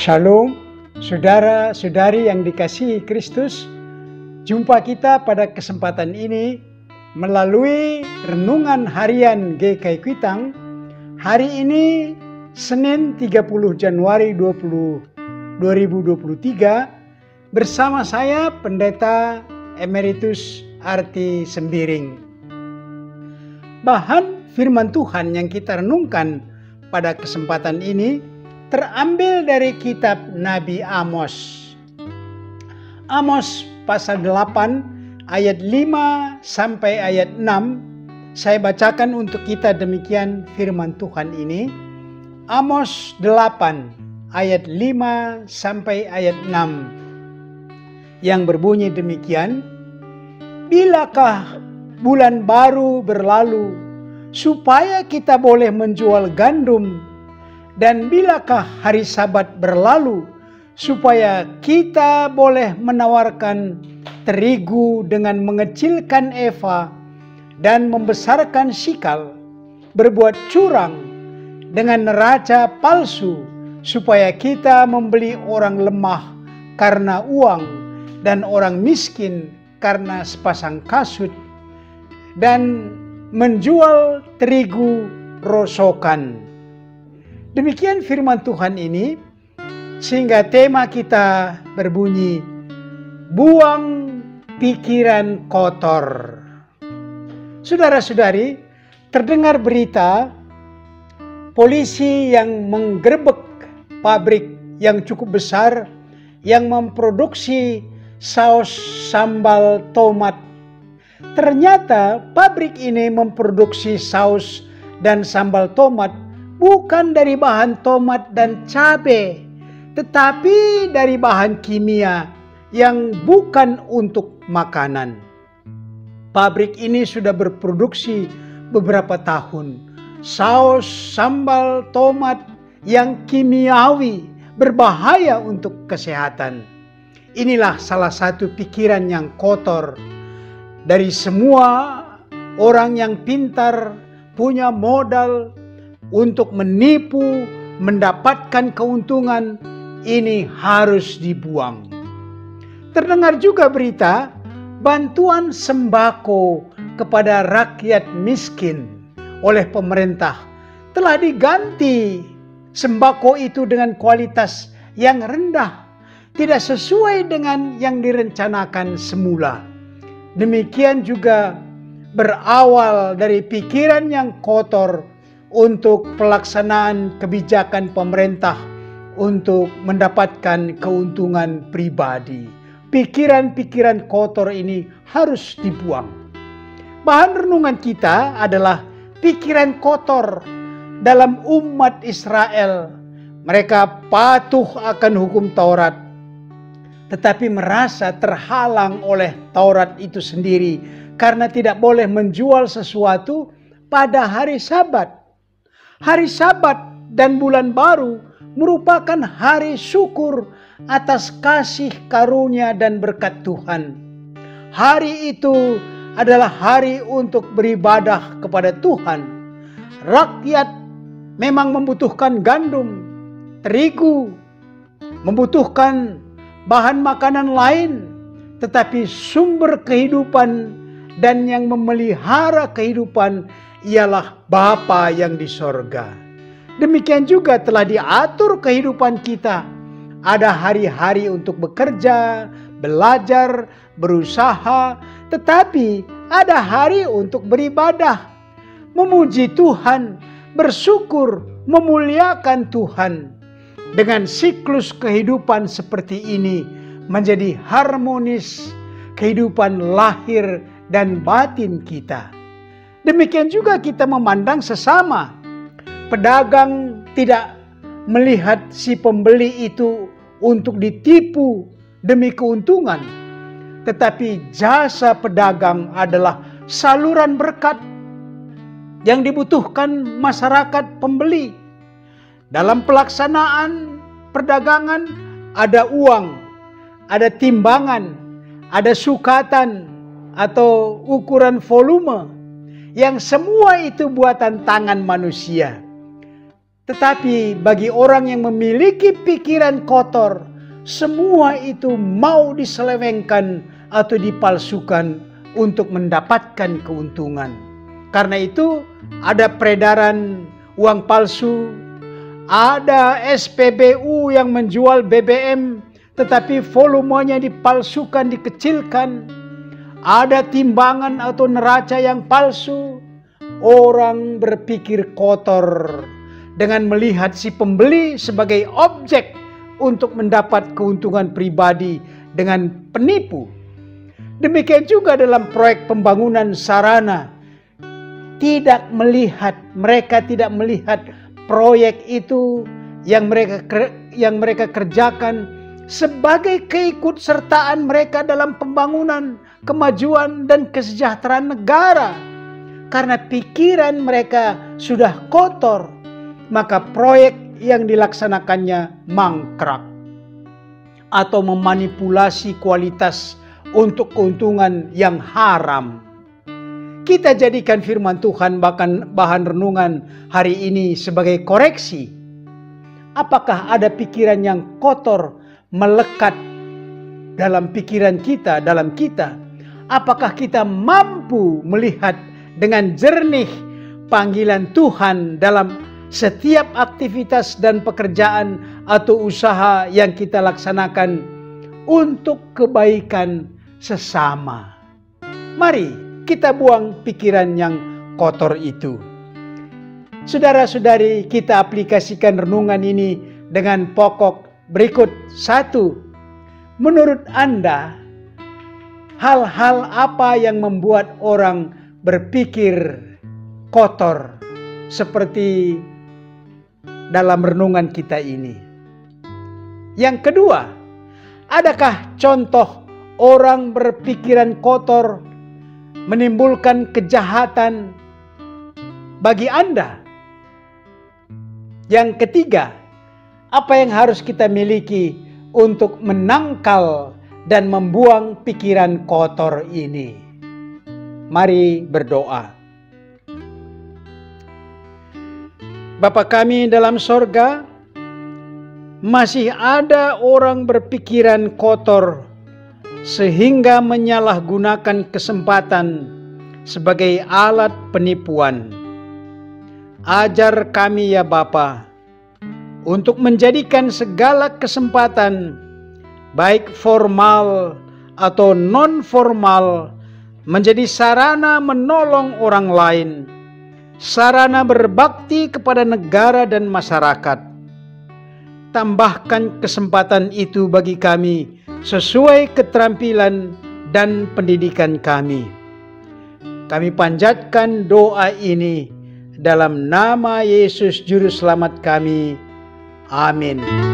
Shalom, saudara-saudari yang dikasihi Kristus. Jumpa kita pada kesempatan ini melalui renungan harian GKI Kuitang. Hari ini Senin 30 Januari 2023 bersama saya Pendeta Emeritus Arti Sembiring. Bahan firman Tuhan yang kita renungkan pada kesempatan ini terambil dari kitab Nabi Amos. Amos pasal 8 ayat 5 sampai ayat 6. Saya bacakan untuk kita demikian firman Tuhan ini. Amos 8 ayat 5 sampai ayat 6. Yang berbunyi demikian. Bilakah bulan baru berlalu supaya kita boleh menjual gandum? Dan bilakah hari Sabat berlalu supaya kita boleh menawarkan terigu dengan mengecilkan eva dan membesarkan sikal, berbuat curang dengan neraca palsu supaya kita membeli orang lemah karena uang dan orang miskin karena sepasang kasut dan menjual terigu rosokan. Demikian firman Tuhan ini, sehingga tema kita berbunyi, buang pikiran kotor. Saudara-saudari, terdengar berita polisi yang menggerebek pabrik yang cukup besar yang memproduksi saus sambal tomat. Ternyata pabrik ini memproduksi saus dan sambal tomat bukan dari bahan tomat dan cabai, tetapi dari bahan kimia yang bukan untuk makanan. Pabrik ini sudah berproduksi beberapa tahun. Saus sambal tomat yang kimiawi berbahaya untuk kesehatan. Inilah salah satu pikiran yang kotor dari semua orang yang pintar, punya modal untuk menipu, mendapatkan keuntungan. Ini harus dibuang. Terdengar juga berita bantuan sembako kepada rakyat miskin oleh pemerintah. Telah diganti sembako itu dengan kualitas yang rendah, tidak sesuai dengan yang direncanakan semula. Demikian juga berawal dari pikiran yang kotor untuk pelaksanaan kebijakan pemerintah untuk mendapatkan keuntungan pribadi. Pikiran-pikiran kotor ini harus dibuang. Bahan renungan kita adalah pikiran kotor dalam umat Israel. Mereka patuh akan hukum Taurat, tetapi merasa terhalang oleh Taurat itu sendiri karena tidak boleh menjual sesuatu pada hari Sabat. Hari Sabat dan bulan baru merupakan hari syukur atas kasih karunia dan berkat Tuhan. Hari itu adalah hari untuk beribadah kepada Tuhan. Rakyat memang membutuhkan gandum, terigu, membutuhkan bahan makanan lain, tetapi sumber kehidupan dan yang memelihara kehidupan ialah Bapa yang di sorga. Demikian juga telah diatur kehidupan kita. Ada hari-hari untuk bekerja, belajar, berusaha, tetapi ada hari untuk beribadah, memuji Tuhan, bersyukur, memuliakan Tuhan. Dengan siklus kehidupan seperti ini menjadi harmonis kehidupan lahir dan batin kita. Demikian juga kita memandang sesama. Pedagang tidak melihat si pembeli itu untuk ditipu demi keuntungan. Tetapi jasa pedagang adalah saluran berkat yang dibutuhkan masyarakat pembeli. Dalam pelaksanaan perdagangan ada uang, ada timbangan, ada sukatan atau ukuran volume, yang semua itu buatan tangan manusia. Tetapi bagi orang yang memiliki pikiran kotor, semua itu mau diselewengkan atau dipalsukan untuk mendapatkan keuntungan. Karena itu ada peredaran uang palsu, ada SPBU yang menjual BBM tetapi volumenya dipalsukan, dikecilkan. Ada timbangan atau neraca yang palsu. Orang berpikir kotor dengan melihat si pembeli sebagai objek untuk mendapat keuntungan pribadi dengan penipu. Demikian juga dalam proyek pembangunan sarana. Mereka tidak melihat proyek itu yang mereka kerjakan sebagai keikutsertaan mereka dalam pembangunan, kemajuan dan kesejahteraan negara. Karena pikiran mereka sudah kotor, maka proyek yang dilaksanakannya mangkrak atau memanipulasi kualitas untuk keuntungan yang haram. Kita jadikan firman Tuhan bahkan bahan renungan hari ini sebagai koreksi. Apakah ada pikiran yang kotor melekat dalam pikiran kita, dalam kita? Apakah kita mampu melihat dengan jernih panggilan Tuhan dalam setiap aktivitas dan pekerjaan atau usaha yang kita laksanakan untuk kebaikan sesama? Mari kita buang pikiran yang kotor itu. Saudara-saudari, kita aplikasikan renungan ini dengan pokok berikut. 1. Menurut Anda, hal-hal apa yang membuat orang berpikir kotor seperti dalam renungan kita ini? Yang kedua, adakah contoh orang berpikiran kotor menimbulkan kejahatan bagi Anda? Yang ketiga, apa yang harus kita miliki untuk menangkal dan membuang pikiran kotor ini? Mari berdoa. Bapa kami dalam sorga, masih ada orang berpikiran kotor sehingga menyalahgunakan kesempatan sebagai alat penipuan. Ajar kami ya Bapa, untuk menjadikan segala kesempatan, baik formal atau non-formal, menjadi sarana menolong orang lain, sarana berbakti kepada negara dan masyarakat. Tambahkan kesempatan itu bagi kami sesuai keterampilan dan pendidikan kami. Kami panjatkan doa ini dalam nama Yesus Juru Selamat kami. Amin.